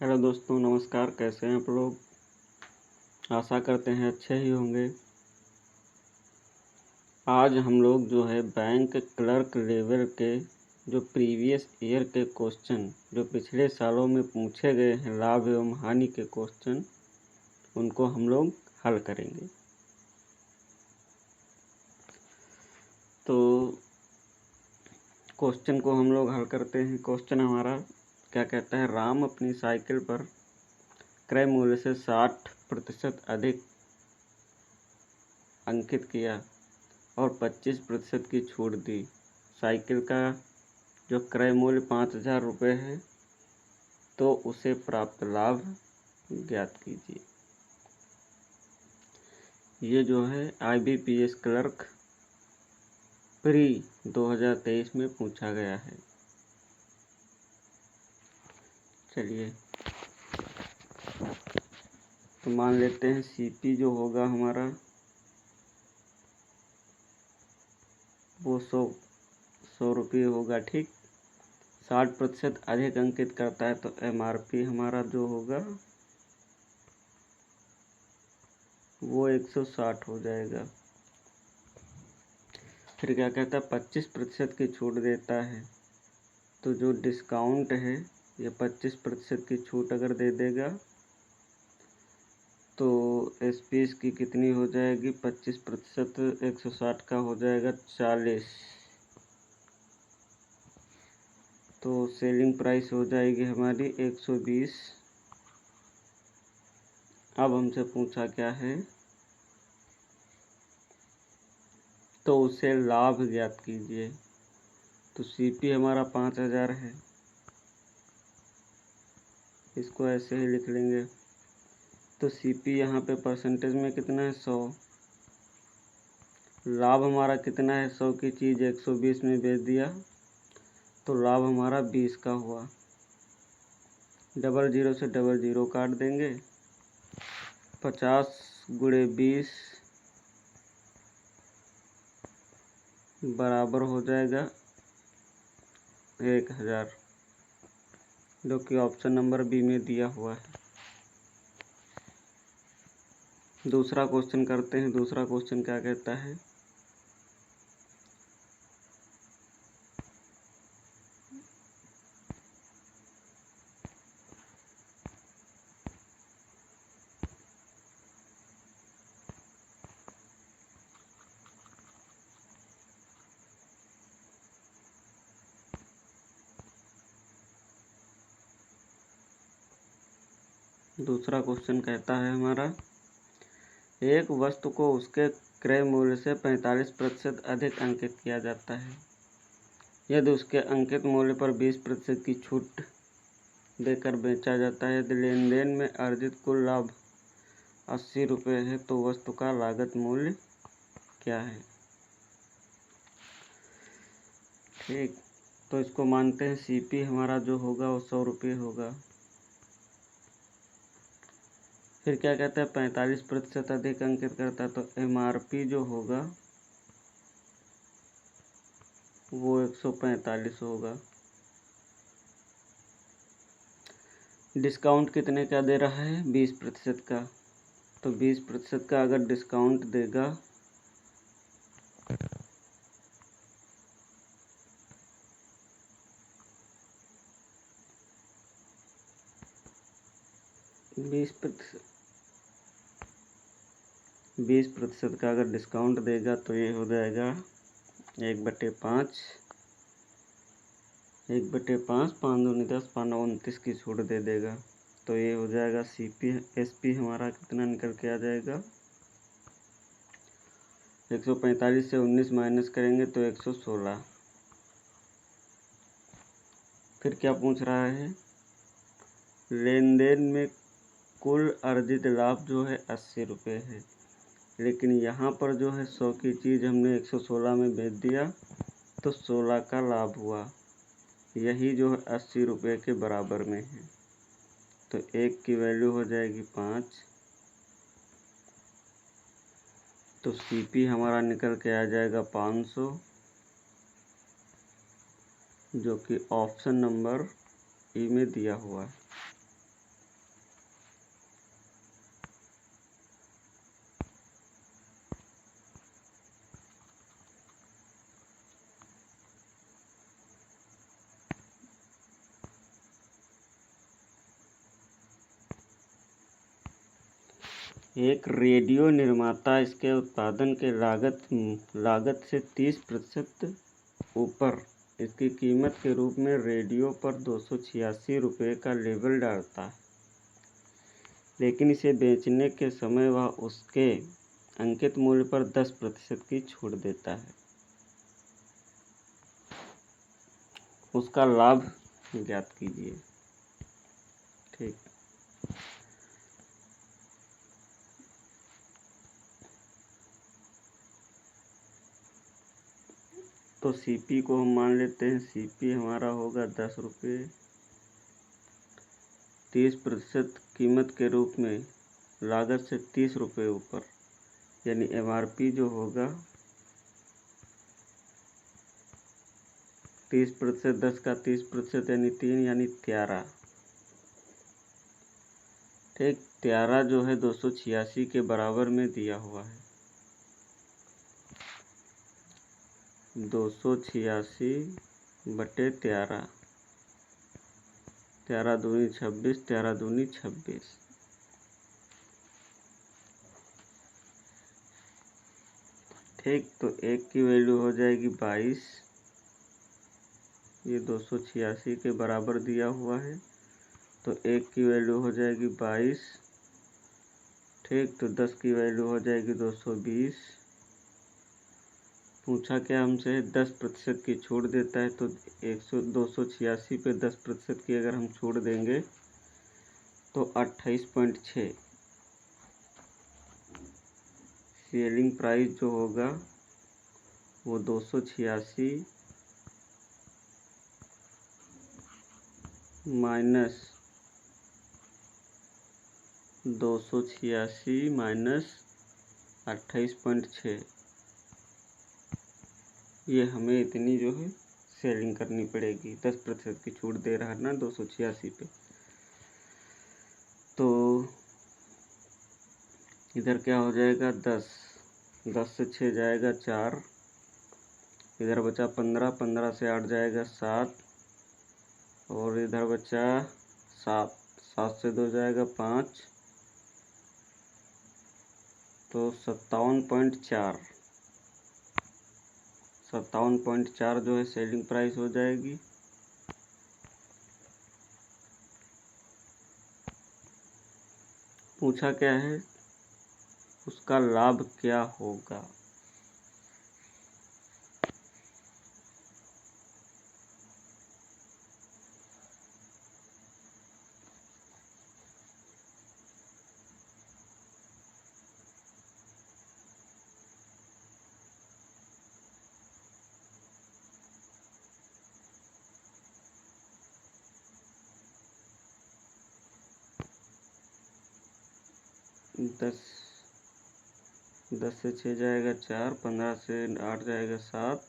Hello दोस्तों, नमस्कार। कैसे हैं आप लोग? आशा करते हैं अच्छे ही होंगे। आज हम लोग जो है बैंक क्लर्क लेवल के जो प्रीवियस ईयर के क्वेश्चन जो पिछले सालों में पूछे गए हैं, लाभ एवं हानि के क्वेश्चन, उनको हम लोग हल करेंगे। तो क्वेश्चन को हम लोग हल करते हैं। क्वेश्चन हमारा क्या कहता है? राम अपनी साइकिल पर क्रय मूल्य से 60% अधिक अंकित किया और 25% की छूट दी। साइकिल का जो क्रय मूल्य 5,000 रुपये है, तो उसे प्राप्त लाभ ज्ञात कीजिए। ये जो है IBPS क्लर्क प्री 2023 में पूछा गया है। चलिए, तो मान लेते हैं CP जो होगा हमारा वो 100 रुपये होगा। ठीक, 60% अधिक अंकित करता है तो MRP हमारा जो होगा वो 160 हो जाएगा। फिर क्या कहता है? 25% की छूट देता है, तो जो डिस्काउंट है ये 25% की छूट अगर दे देगा तो SP इसकी कितनी हो जाएगी? 25% 160 का हो जाएगा 40। तो सेलिंग प्राइस हो जाएगी हमारी 120। अब हमसे पूछा क्या है? तो उसे लाभ ज्ञात कीजिए। तो CP हमारा 5,000 है, इसको ऐसे ही लिख लेंगे। तो CP यहाँ पे परसेंटेज में कितना है? 100। लाभ हमारा कितना है? 100 की चीज़ 120 में बेच दिया तो लाभ हमारा 20 का हुआ। 00 से 00 काट देंगे। 50 गुणे 20 बराबर हो जाएगा 1,000, जो कि ऑप्शन नंबर B में दिया हुआ है। दूसरा क्वेश्चन करते हैं। दूसरा क्वेश्चन क्या कहता है? दूसरा क्वेश्चन कहता है हमारा, एक वस्तु को उसके क्रय मूल्य से 45% अधिक अंकित किया जाता है। यदि उसके अंकित मूल्य पर 20% की छूट देकर बेचा जाता है। यदि लेन देन में अर्जित कुल लाभ 80 रुपये है तो वस्तु का लागत मूल्य क्या है? ठीक, तो इसको मानते हैं CP हमारा जो होगा वो 100 रुपये होगा। फिर क्या कहता है? 45% अधिक अंकित करता है तो MRP जो होगा वो 145 होगा। डिस्काउंट कितने का दे रहा है? 20% का। तो 20% का अगर डिस्काउंट देगा बीस प्रतिशत का अगर डिस्काउंट देगा तो ये हो जाएगा 1/5। 1/5, 5 दूनी 10, 5 29 की छूट दे देगा। तो ये हो जाएगा SP हमारा कितना निकल के आ जाएगा? 145 से 19 माइनस करेंगे तो 116। फिर क्या पूछ रहा है? लेन देन में कुल अर्जित लाभ जो है 80 रुपये है, लेकिन यहाँ पर जो है 100 की चीज़ हमने 116 में बेच दिया तो 16 का लाभ हुआ। यही जो है 80 रुपये के बराबर में है, तो 1 की वैल्यू हो जाएगी 5। तो CP हमारा निकल के आ जाएगा 500, जो कि ऑप्शन नंबर E में दिया हुआ है। एक रेडियो निर्माता इसके उत्पादन के लागत से 30% ऊपर इसकी कीमत के रूप में रेडियो पर 286 रुपये का लेबल डालता है, लेकिन इसे बेचने के समय वह उसके अंकित मूल्य पर 10% की छूट देता है। उसका लाभ ज्ञात कीजिए। ठीक, तो सीपी को हम मान लेते हैं, सीपी हमारा होगा 10 रुपये। 30% कीमत के रूप में लागत से 30 रुपये ऊपर, यानी एमआरपी जो होगा 30%, 10 का 30% यानी 3, यानी 13। ठीक, 13 जो है 286 के बराबर में दिया हुआ है। 286 बटे 13, 13 दूनी 26, 13 दूनी 26। ठीक, तो एक की वैल्यू हो जाएगी 22। ये 286 के बराबर दिया हुआ है, तो एक की वैल्यू हो जाएगी 22। ठीक, तो 10 की वैल्यू हो जाएगी 220। पूछा क्या हमसे, 10% की छूट देता है, तो 286 पे 10% की अगर हम छूट देंगे तो 28.6। सेलिंग प्राइस जो होगा वो 286 माइनस 28.6, ये हमें इतनी जो है सेलिंग करनी पड़ेगी। 10% की छूट दे रहा है ना 286 पे। तो इधर क्या हो जाएगा, 10 से 6 जाएगा 4, इधर बचा 15, 15 से 8 जाएगा 7, और इधर बचा 7, 7 से 2 जाएगा 5, तो 57.4, 57.4 जो है सेलिंग प्राइस हो जाएगी। पूछा क्या है, उसका लाभ क्या होगा। दस से 6 जाएगा 4, 15 से 8 जाएगा 7,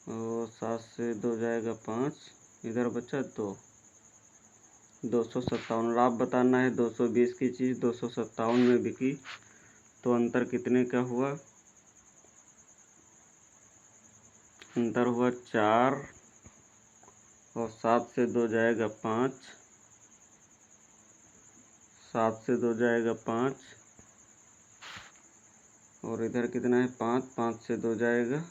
और 7 से 2 जाएगा 5, इधर बचा 2, 257। लाभ बताना है। 220 की चीज़ 257 में बिकी, तो अंतर कितने का हुआ, अंतर हुआ 4, और 7 से 2 जाएगा 5, 7 से 2 जाएगा 5, और इधर कितना है 5, 5 से 2 जाएगा,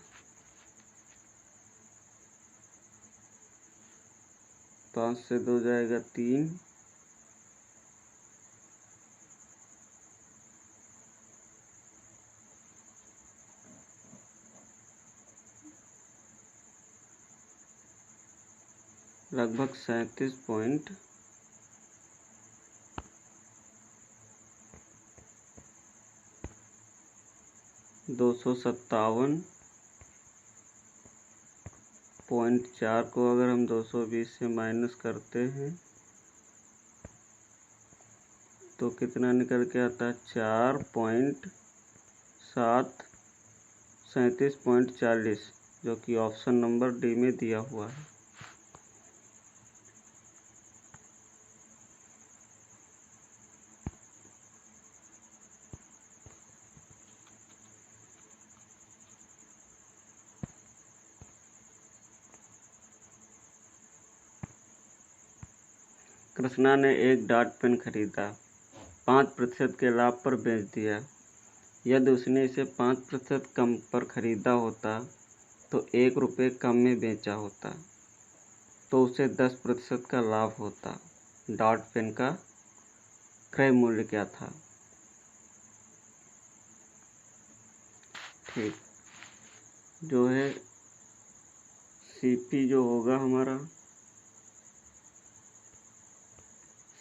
5 से 2 जाएगा 3, लगभग 257.4 को अगर हम 220 से माइनस करते हैं तो कितना निकल के आता है, 4.3740, जो कि ऑप्शन नंबर डी में दिया हुआ है। कृष्णा ने एक डॉट पेन खरीदा। 5% के लाभ पर बेच दिया। यदि उसने इसे 5% कम पर खरीदा होता तो 1 रुपये कम में बेचा होता तो उसे 10% का लाभ होता। डॉट पेन का क्रय मूल्य क्या था? ठीक, जो है सीपी जो होगा हमारा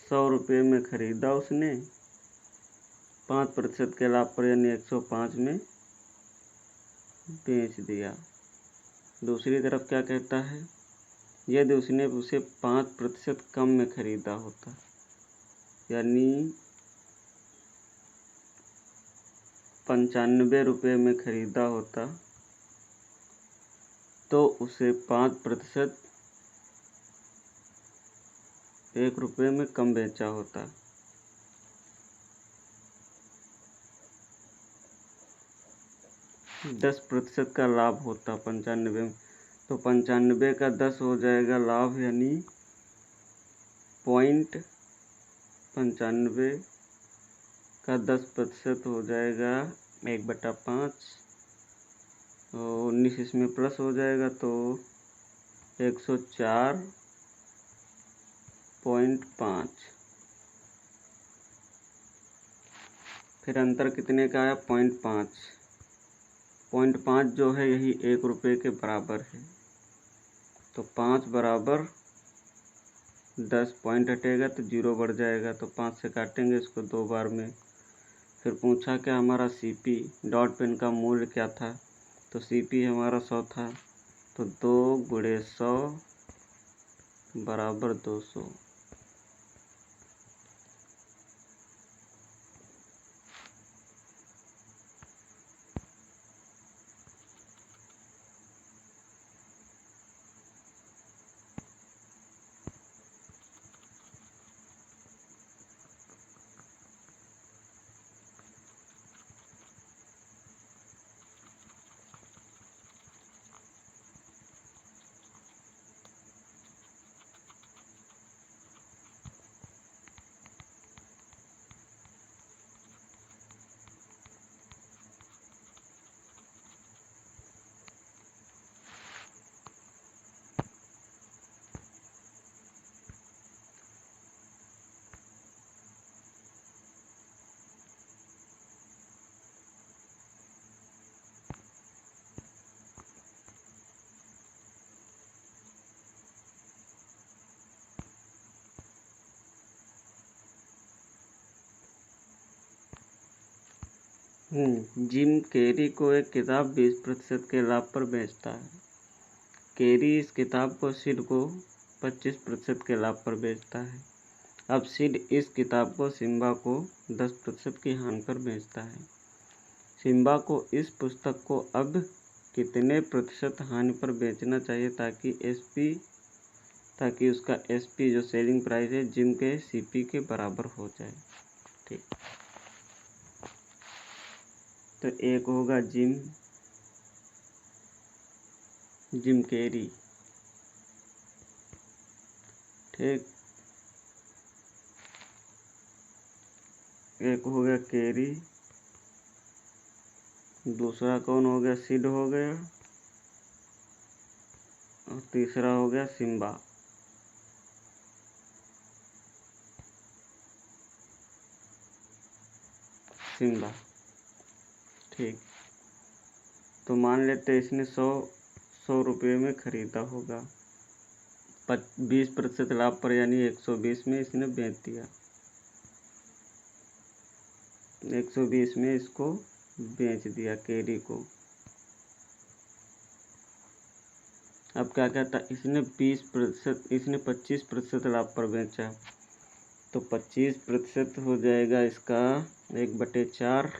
100 रुपये में खरीदा उसने, 5% के लाभ पर यानी 105 में बेच दिया। दूसरी तरफ क्या कहता है, यदि उसने उसे 5% कम में खरीदा होता यानी 95 रुपये में खरीदा होता तो उसे 5% 1 रुपये में कम बेचा होता। दस प्रतिशत का लाभ होता 95 में, तो 95 का 10 हो जाएगा लाभ यानी 0.95 का 10% हो जाएगा 1/5 और 19 इसमें प्लस हो जाएगा तो 104.5। फिर अंतर कितने का आया? 0.5 जो है यही 1 रुपये के बराबर है, तो 5 बराबर 10 पॉइंट हटेगा तो 0 बढ़ जाएगा, तो 5 से काटेंगे इसको 2 बार में। फिर पूछा क्या हमारा सीपी डॉट पेन का मूल्य क्या था, तो सीपी हमारा 100 था, तो 2 गुणे 100 बराबर 200। जिम कैरी को एक किताब 20% के लाभ पर बेचता है। कैरी इस किताब को सिड को 25% के लाभ पर बेचता है। अब सिड इस किताब को सिम्बा को 10% की हानि पर बेचता है। सिम्बा को इस पुस्तक को अब कितने प्रतिशत हानि पर बेचना चाहिए ताकि उसका एसपी जो सेलिंग प्राइस है जिम के सीपी के बराबर हो जाए। ठीक, तो एक होगा जिम कैरी। ठीक, एक हो गया कैरी, दूसरा कौन हो गया? सिड हो गया, और तीसरा हो गया सिम्बा। ठीक, तो मान लेते इसने 100 रुपये में खरीदा होगा, 20% लाभ पर यानी 120 में इसने बेच दिया। 120 में इसको बेच दिया कैरी को। अब क्या कहता, इसने 25% लाभ पर बेचा, तो 25% हो जाएगा इसका 1/4,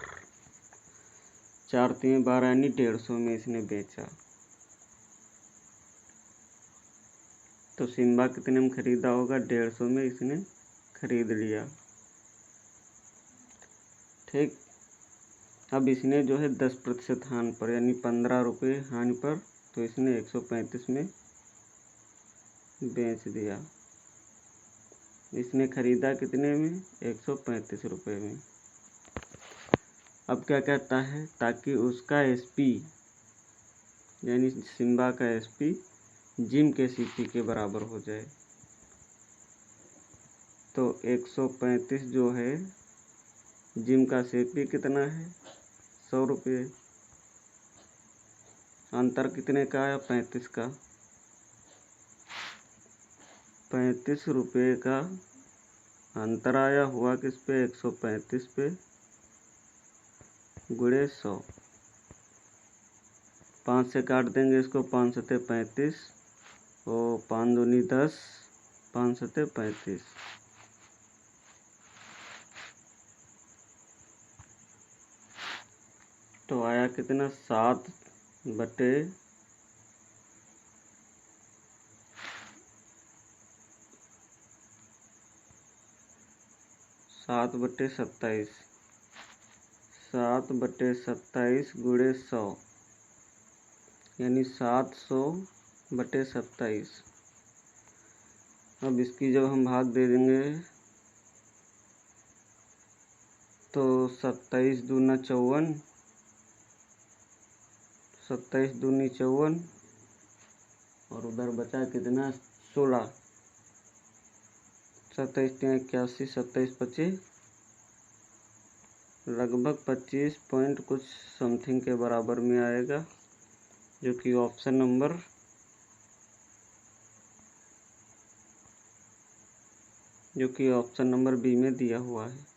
4 3 12 यानी 150 में इसने बेचा। तो सिम्बा कितने में खरीदा होगा? 150 में इसने खरीद लिया। ठीक, अब इसने जो है 10% हानि पर यानी 15 रुपये हानि पर, तो इसने 135 में बेच दिया। इसने ख़रीदा कितने में? 135 रुपये में। अब क्या कहता है, ताकि उसका एसपी यानी सिम्बा का एसपी जिम के सीपी के बराबर हो जाए। तो 135 जो है, जिम का सीपी कितना है? 100 रुपये। अंतर कितने का है? 35 का। 35 रुपये का अंतर आया, हुआ किस पे? 135 पे गुणे 100। 5 से काट देंगे इसको, 5 सत्ते 35 और 5 दूनी 10, 5 सत्ते 35। तो आया कितना? 7/27। सात बटे सत्ताईस गुणे 100 यानी 700/27। अब इसकी जब हम भाग दे देंगे तो 27 दूना 54, 27 दूनी 54 और उधर बचा कितना? 16। 27 3 81, 27 25 लगभग 25 पॉइंट कुछ समथिंग के बराबर में आएगा, जो कि ऑप्शन नंबर बी में दिया हुआ है।